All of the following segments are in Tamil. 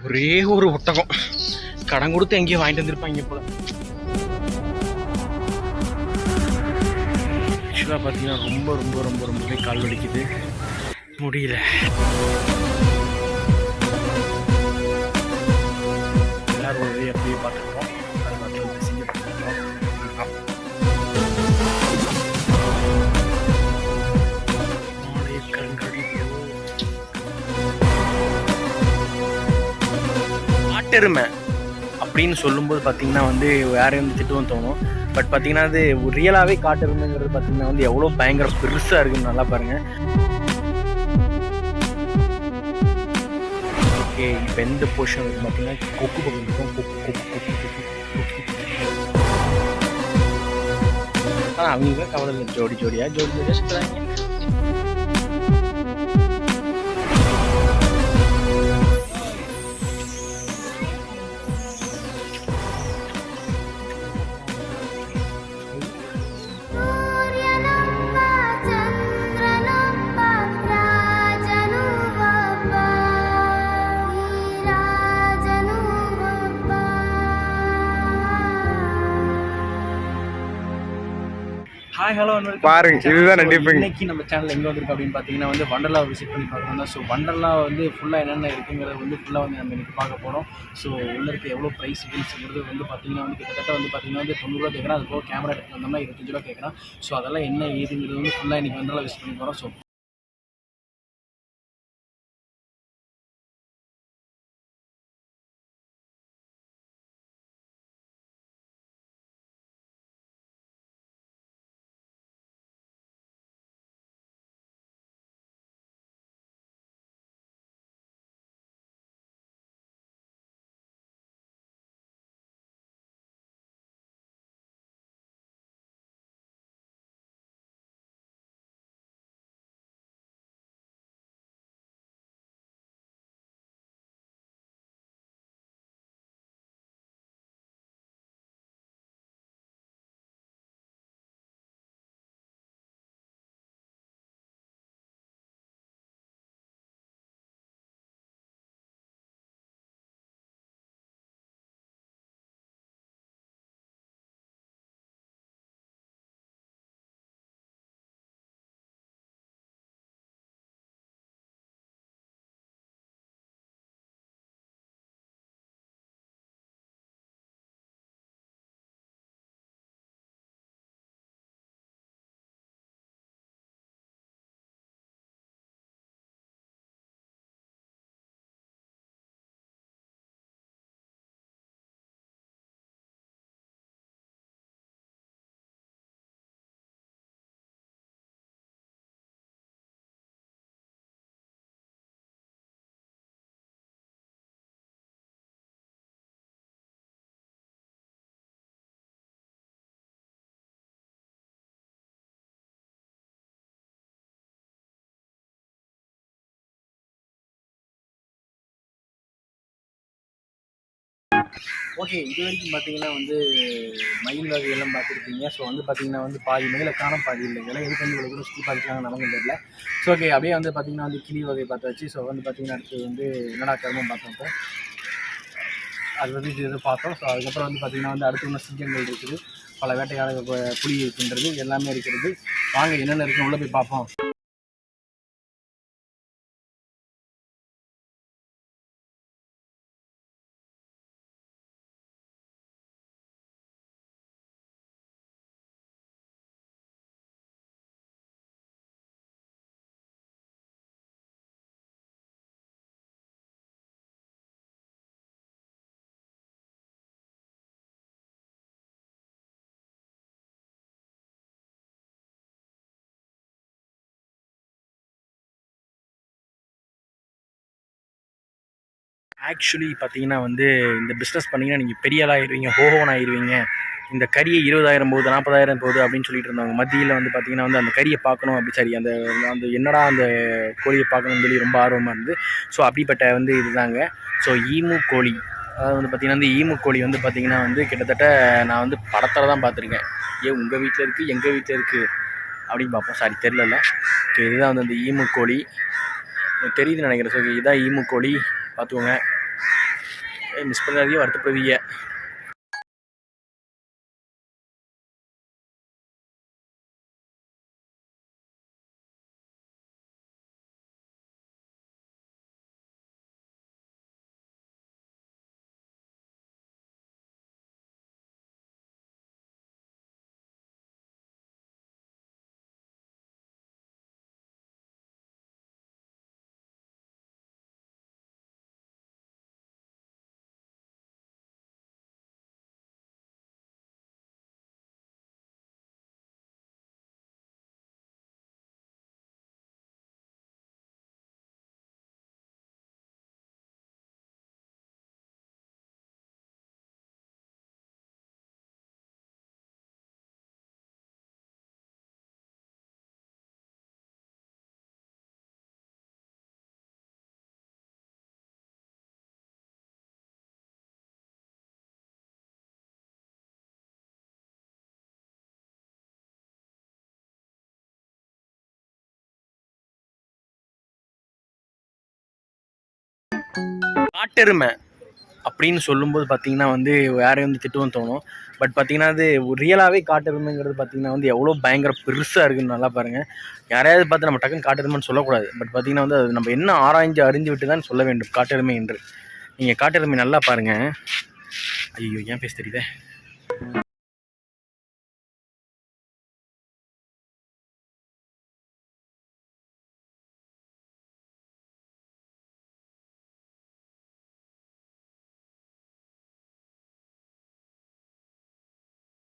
ஒரே ஒரு ஒட்டகம் கடன் கொடுத்து எங்கேயோ வாங்கிட்டு வந்திருப்பாங்க போல. ஆக்சுவலாக பார்த்தீங்கன்னா ரொம்ப ரொம்ப ரொம்ப ரொம்பவே கால் வலிக்குது, முடியல. எல்லாரும் ஒரு அப்படியே பார்த்துருக்கோம். அது மட்டும் காட்டெருமை அப்படின்னு சொல்லும்போது பார்த்தீங்கன்னா வந்து யாரையும் வந்து திட்டுவும் தோணும். பட் பார்த்தீங்கன்னா அது ரியலாகவே காட்டெருமைங்கிறது பார்த்தீங்கன்னா வந்து எவ்வளோ பயங்கர பெருசாக இருக்குன்னு நல்லா பாருங்கள். ஓகே, இப்போ எந்த போர்ஷன் பார்த்தீங்கன்னா கொக்கு பக்கம் இருக்கும். அவங்க கவலை இல்லை, ஜோடி ஜோடியாக சுற்றுறாங்க. ஹாய் ஹலோ பாருங்க, இதுதான் இன்னைக்கு நம்ம சேனல் எங்கே வந்திருக்கு அப்படின்னு பார்த்தீங்கன்னா வந்து வண்டர்லா விசிட் பண்ணி பார்க்குறோம் தான். ஸோ வண்டர்லா வந்து ஃபுல்லாக என்னென்ன இருக்குங்கிறத வந்து ஃபுல்லாக வந்து நம்ம இன்றைக்கி பார்க்க போகிறோம். ஸோ உள்ள இருக்க எவ்வளோ ப்ரைஸ் ரூல்ஸுங்கிறது வந்து பார்த்தீங்கன்னா வந்து கிட்டத்தட்ட வந்து பார்த்தீங்கன்னா வந்து 90 ரூபா கேட்குறேன். அது போக கேமரா எடுத்து வந்தோம்னா 25 ரூபா கேட்குறேன். ஸோ அதெல்லாம் என்ன ஏதுங்கிறது வந்து ஃபுல்லாக இன்றைக்கி வண்டர்லா விசிட் பண்ணி போகிறோம். ஸோ ஓகே, இது வரைக்கும் பார்த்தீங்கன்னா வந்து மயில் வகையெல்லாம் பார்த்துருப்பீங்க. ஸோ வந்து பார்த்தீங்கன்னா வந்து பாதி மேலே காணும், பாதி இல்லை. இதெல்லாம் எதுக்கு வந்து இவ்வளோ கூட சுற்றி பார்த்துக்கலாம் நமக்கு தெரியல. ஸோ ஓகே, அப்படியே வந்து பார்த்தீங்கன்னா வந்து கிளி வகை பார்த்தாச்சு. ஸோ வந்து பார்த்தீங்கன்னா அடுத்து வந்து என்னடா கருமம் பார்த்தோம். அது வந்து இது பார்த்தோம். ஸோ அதுக்கப்புறம் வந்து பார்த்தீங்கன்னா வந்து அடுத்து இன்னும் சிங்கங்கள் இருக்குது, பல வேட்டையாளர் புலி இருக்கின்றது, எல்லாமே இருக்கிறது. வாங்க என்னென்ன இருக்குன்னு உள்ளே போய் பார்ப்போம். ஆக்சுவலி பார்த்தீங்கன்னா வந்து இந்த பிஸ்னஸ் பண்ணிங்கன்னா நீங்கள் பெரிய ஆளாகிடுவீங்க, ஹோஹோன் ஆகிடுவீங்க. இந்த கறியை 20,000 போகுது, 40,000 போகுது அப்படின்னு சொல்லிட்டு இருந்தாங்க. மத்தியில் வந்து பார்த்தீங்கன்னா வந்து அந்த கறியை பார்க்கணும் அப்படி, சரி அந்த அந்த என்னடா அந்த கோழியை பார்க்கணும்னு சொல்லி ரொம்ப ஆர்வமாக இருந்தது. ஸோ அப்படிப்பட்ட வந்து இதுதாங்க. ஸோ ஈமு கோழி, அதாவது வந்து பார்த்திங்கன்னா வந்து ஈமு கோழி வந்து பார்த்திங்கன்னா வந்து கிட்டத்தட்ட நான் வந்து படத்தில் தான் பார்த்துருக்கேன். உங்கள் வீட்டில் இருக்குது, எங்கள் வீட்டில் இருக்குது அப்படின்னு பார்ப்போம். சாரி தெரில. ஓகே, இதுதான் வந்து அந்த ஈமு கோழி தெரியுதுன்னு நினைக்கிறேன். ஸோ இதுதான் ஈமு கோழி, பார்த்துக்கோங்க. மிஸ் பண்ணாதீங்க, வருத்தப்படுவீங்க. காட்டெருமை அப்படின்னு சொல்லும்போது பார்த்தீங்கன்னா வந்து யாரையும் வந்து திட்டுவோம் தோணும். பட் பார்த்தீங்கன்னா அது ரியலாகவே காட்டெருமைங்கிறது பார்த்தீங்கன்னா வந்து எவ்வளோ பயங்கர பெருசாக இருக்குன்னு நல்லா பாருங்கள். யாரையாவது பார்த்து நம்ம டக்குன்னு காட்டெருமைன்னு சொல்லக்கூடாது. பட் பார்த்தீங்கன்னா வந்து அது நம்ம என்ன ஆராய்ஞ்சு அறிஞ்சு விட்டு தான் சொல்ல வேண்டும் காட்டெருமை என்று. நீங்கள் காட்டெருமை நல்லா பாருங்கள். ஐயோ ஏன் பேச தெரியுதே.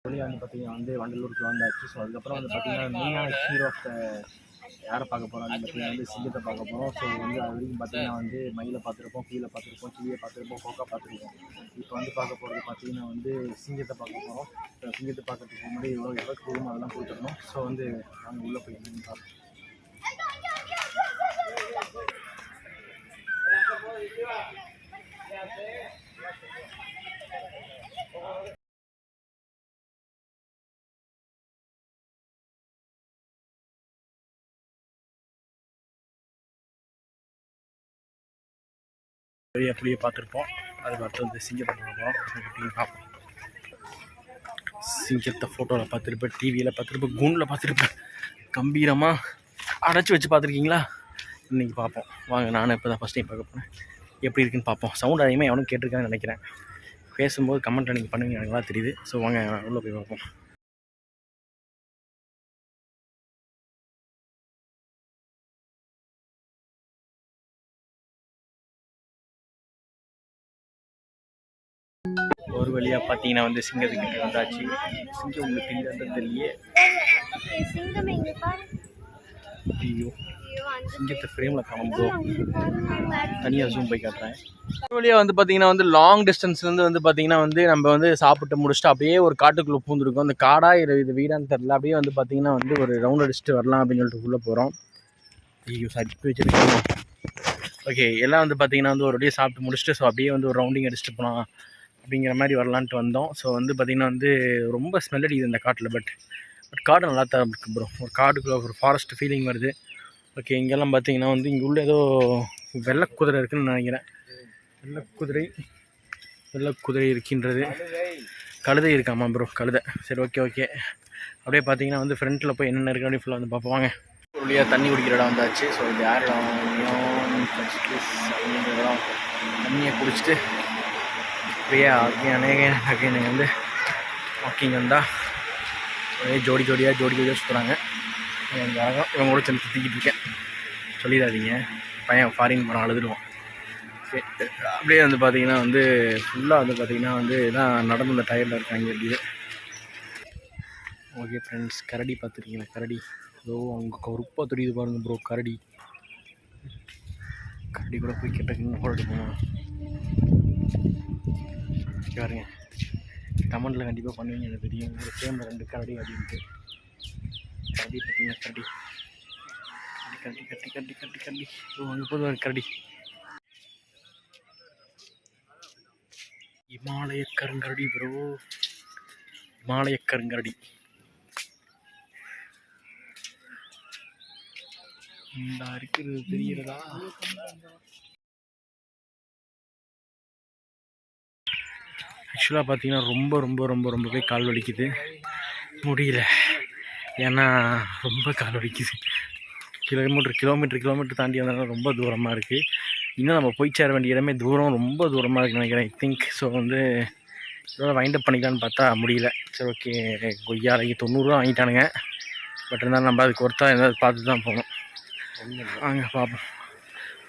வந்து பார்த்தீங்கன்னா வந்து வண்டலூருக்கு வந்தாச்சு. ஸோ அதுக்கப்புறம் வந்து பார்த்தீங்கன்னா மெயினான ஹீரோ ஆஃப் த யாரை பார்க்க போகிறோம் அப்படின்னு பார்த்தீங்கன்னா வந்து சிங்கத்தை பார்க்க போகிறோம். ஸோ வந்து அது வரைக்கும் பார்த்தீங்கன்னா வந்து மயிலை பார்த்துருப்போம், கீழே பார்த்துருப்போம், கிளியை பார்த்துருப்போம், கோக்கா பார்த்துருப்போம். இப்போ வந்து பார்க்க போகிறது பார்த்தீங்கன்னா வந்து சிங்கத்தை பார்க்க போகிறோம். சிங்கத்தை பார்க்கறதுக்கு முன்னாடி எவ்வளோ எவ்வளோ ரூம் அதெல்லாம் கொடுத்துருக்கணும். ஸோ வந்து நாங்கள் உள்ளே போய் என்னன்னு பார்ப்போம். அப்படியே பார்த்துருப்போம். அதுக்கு அடுத்து வந்து சிங்கத்தை பார்ப்போம் அப்படின்னு பார்ப்போம். சிங்கத்தை ஃபோட்டோவில் பார்த்துருப்பேன், டிவியில் பார்த்துருப்பேன், கூண்டில் பார்த்துருப்பேன். கம்பீரமாக அடைச்சி வச்சு பார்த்துருக்கீங்களா? இன்றைக்கி பார்ப்போம் வாங்க. நானும் இப்போ தான் ஃபஸ்ட் டைம் பார்க்க போனேன். எப்படி இருக்குன்னு பார்ப்போம். சவுண்ட் அதிகமாக எவனும் கேட்டிருக்கான்னு நினைக்கிறேன். பேசும்போது கமெண்ட்டில் நீங்கள் பண்ணுவீங்க, எனக்கு நல்லா தெரியுது. ஸோ வாங்க உள்ளே போய் பார்ப்போம். ஒரு வழியாக பார்த்தீங்கன்னா வந்து சிங்கத்துக்கிட்ட வந்தாச்சு. சிங்கம் உங்களுக்கு தெரியாத தெரியலையே. ஐயோ சிங்கத்தை ஃப்ரேமில் காணும்போது தனியாக ஜூம் போய் காட்டுறேன். ஒரு வழியாக வந்து பார்த்தீங்கன்னா வந்து லாங் டிஸ்டன்ஸ்லேருந்து வந்து பார்த்தீங்கன்னா வந்து நம்ம வந்து சாப்பிட்டு முடிச்சுட்டு அப்படியே ஒரு காட்டுக்குள்ளே பூந்துருக்கோம். அந்த காடாக இது வீடான்னு தெரில. அப்படியே வந்து பார்த்தீங்கன்னா வந்து ஒரு ரவுண்ட் அடிச்சுட்டு வரலாம் அப்படின்னு சொல்லிட்டு உள்ளே போகிறோம். ஐயோ சரி வச்சுருக்கோம். ஓகே எல்லாம் வந்து பார்த்தீங்கன்னா வந்து ஒரு வழியாக சாப்பிட்டு முடிச்சுட்டு ஸோ அப்படியே வந்து ஒரு ரவுண்டிங் அடிச்சுட்டு போகலாம் அப்படிங்கிற மாதிரி வரலான்ட்டு வந்தோம். ஸோ வந்து பார்த்திங்கன்னா வந்து ரொம்ப ஸ்மெல் அடிக்குது இந்த காட்டில். பட் காடு நல்லா தான் இருக்குது ப்ரோ. ஒரு காடுக்குள்ளே ஒரு ஃபாரஸ்ட் ஃபீலிங் வருது. ஓகே இங்கெல்லாம் பார்த்தீங்கன்னா வந்து இங்கே உள்ள ஏதோ வெள்ளைக்குதிரை இருக்குதுன்னு நினைக்கிறேன். வெள்ளைக்குதிரை இருக்கின்றது. கழுதை இருக்காமா ப்ரோ, கழுதை. சரி ஓகே அப்படியே பார்த்தீங்கன்னா வந்து ஃப்ரண்ட்டில் போய் என்னென்ன இருக்குது அப்படின்னு ஃபுல்லாக வந்து பார்ப்போங்க. ஒரு வழியாக தண்ணி குடிக்கிற இடம் வந்தாச்சு. ஸோ இது யார் இடம் அப்படிங்கிறதெல்லாம் தண்ணியை குடிச்சிட்டு அப்படியே அகேன் வந்து வாக்கிங் வந்தால் ஒரே ஜோடியாக சுற்றுறாங்க. இவங்க கூட சேர்ந்து சுற்றிக்கிட்டு இருக்கேன். சொல்லிடாதீங்க, பையன் ஃபாரின் போனால் அழுதுடுவான். ஓகே அப்படியே வந்து பார்த்திங்கன்னா வந்து ஃபுல்லாக வந்து பார்த்திங்கன்னா வந்து எல்லாம் நடந்து இந்த டயரில் இருக்காங்க அப்படியே. ஓகே ஃப்ரெண்ட்ஸ், கரடி பார்த்துருக்கீங்களா? கரடி ப்ரோ அவங்க கருப்பாக தெரியுது பாருங்கள் ப்ரோ. கரடி கூட போய் கிட்டக்குன்னு ஃபோட்டோ எடுப்போம் பாருங்க. கமெண்ட்டில் கண்டிப்பாக பண்ணுவீங்க, எனக்கு தெரியும். ஒரு ஃப்ரேமில் 2 கரடி அப்படின்ட்டு. கரடி பார்த்தீங்கன்னா கரடி அங்கே போதும் ஒரு கரடி. இமாலய கருங்கரடி ப்ரோ, இமாலய கருங்கரடி. இந்த இருக்கிறது தெரிகிறதா? ஆக்சுவலாக பார்த்தீங்கன்னா ரொம்பவே கால் வலிக்குது, முடியல. ஏன்னா ரொம்ப கால் வலிக்குது. கிலோமீட்டர் தாண்டி வந்தாலும் ரொம்ப தூரமாக இருக்குது. இன்னும் நம்ம போய் சேர வேண்டிய இடமே ரொம்ப தூரமாக இருக்குன்னு நினைக்கிறேன், ஐ திங்க். ஸோ வந்து இதோட வைண்ட் அப் பண்ணிக்கலான்னு பார்த்தா முடியல. சரி, ஓகே. கொய்யாலைக்கு 90 ரூபா வாங்கிட்டானுங்க. பட் இருந்தாலும் நம்ம அதுக்கு ஒருத்தா ஏதாவது பார்த்து தான் போகணும். வாங்க பார்ப்போம்.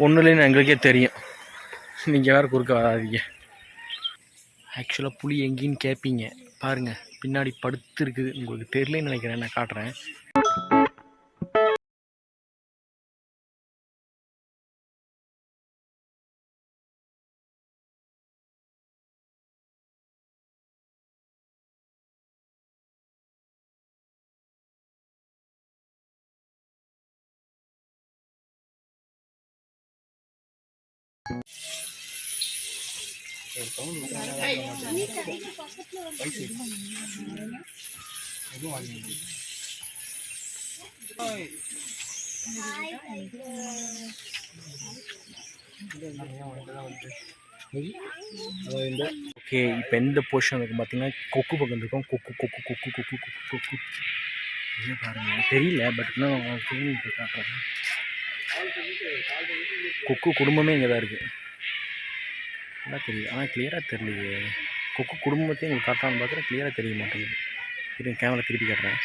ஒன்றுலேன்னு எங்களுக்கே தெரியும், நீங்கள் வேறு குறுக்க வராதீங்க. ஆக்சுவலாக புளி எங்கேன்னு கேட்பீங்க, பாருங்கள் பின்னாடி படுத்து இருக்குது. உங்களுக்கு தெரியலன்னு நினைக்கிறேன், நான் காட்டுறேன். ஓகே, இப்போ எந்த போர்ஷன் இருக்கும் பார்த்தீங்கன்னா கொக்கு பக்கம் இருக்கும். கொக்கு பாருங்க, தெரியல. பட் இன்னும் காட்டுறேன். கொக்கு குடும்பமே இங்கே தான் இருக்குது, நல்லா தெரியுது. ஆனால் கிளியராக தெரியலையே. கொக்கு குடும்பத்தையும் உங்களுக்கு காட்டாமல் பார்க்குறேன், கிளியராக தெரிய மாட்டேங்குது. இது கேமரா திருப்பி காட்டுறேன்.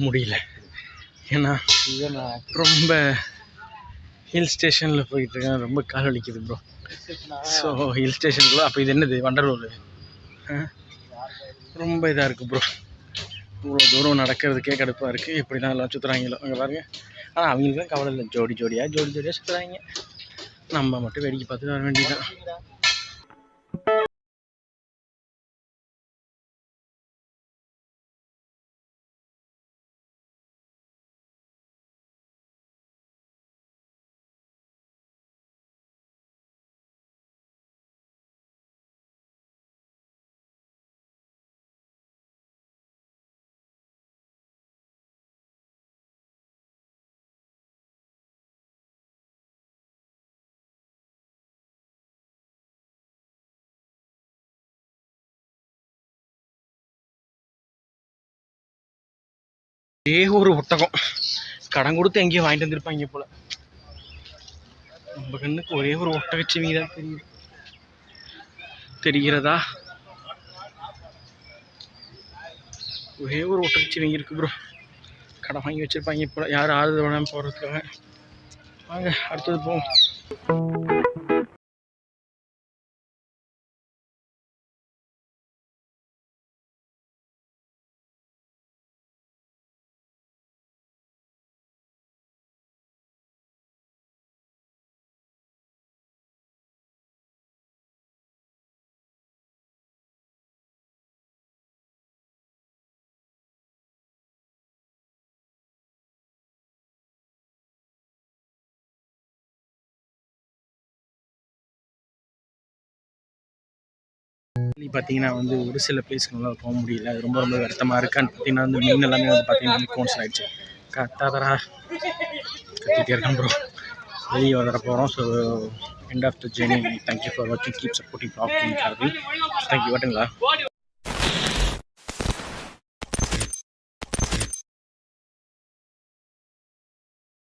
முடியல, ஏன்னா ரொம்ப ஹில் ஸ்டேஷனில் போயிட்டுருக்கேன், ரொம்ப கால் வலிக்குது ப்ரோ. ஸோ ஹில் ஸ்டேஷனுக்குள்ள அப்போ இது என்னது வண்டலூர், ரொம்ப இதாக இருக்குது ப்ரோ. இவ்வளோ தூரம் நடக்கிறதுக்கே கடுப்பாக இருக்குது. இப்படி தான் எல்லாம் சுற்றுறாங்களோ அங்கே பாருங்கள். ஆனால் அவங்களுக்கு தான் கவலை இல்லை, ஜோடியாக சுற்றுறாங்க. நம்ம மட்டும் வேடிக்கை பார்த்து வர வேண்டியதான். ஒரு ஒட்டகம் கடன் கொடுத்து எங்கேயும் வாங்கிட்டு வந்திருப்பாங்க போல. நம்ம கண்ணுக்கு ஒரே ஒரு ஒட்டகச்சிவிங்கி தான் தெரியுது, தெரிகிறதா? ஒரே ஒரு ஒட்டகச்சிவிங்கி இருக்கு ப்ரோ. கடன் வாங்கி வச்சிருப்பாங்க போல, யாரும் ஆறுதல் வேணாமல் போகிறதுக்காக. வாங்க அடுத்தது போவோம். பார்த்தீங்கன்னா வந்து ஒரு சில பிளேஸ்க்குலாம் போக முடியல, அது ரொம்ப வருத்தமாக இருக்கான்னு பார்த்தீங்கன்னா வந்து மீன் எல்லாமே வந்து பார்த்தீங்கன்னா கோன்ஸ் ஆகிடுச்சு. கத்தாதரா கத்திட்டே இருக்கேன் ப்ரோ, வெளியே வந்துட போகிறோம். So end of the journey. Thank you for watching. Keep supporting Vlog King Harvey. Thank you. வரட்டுங்களா?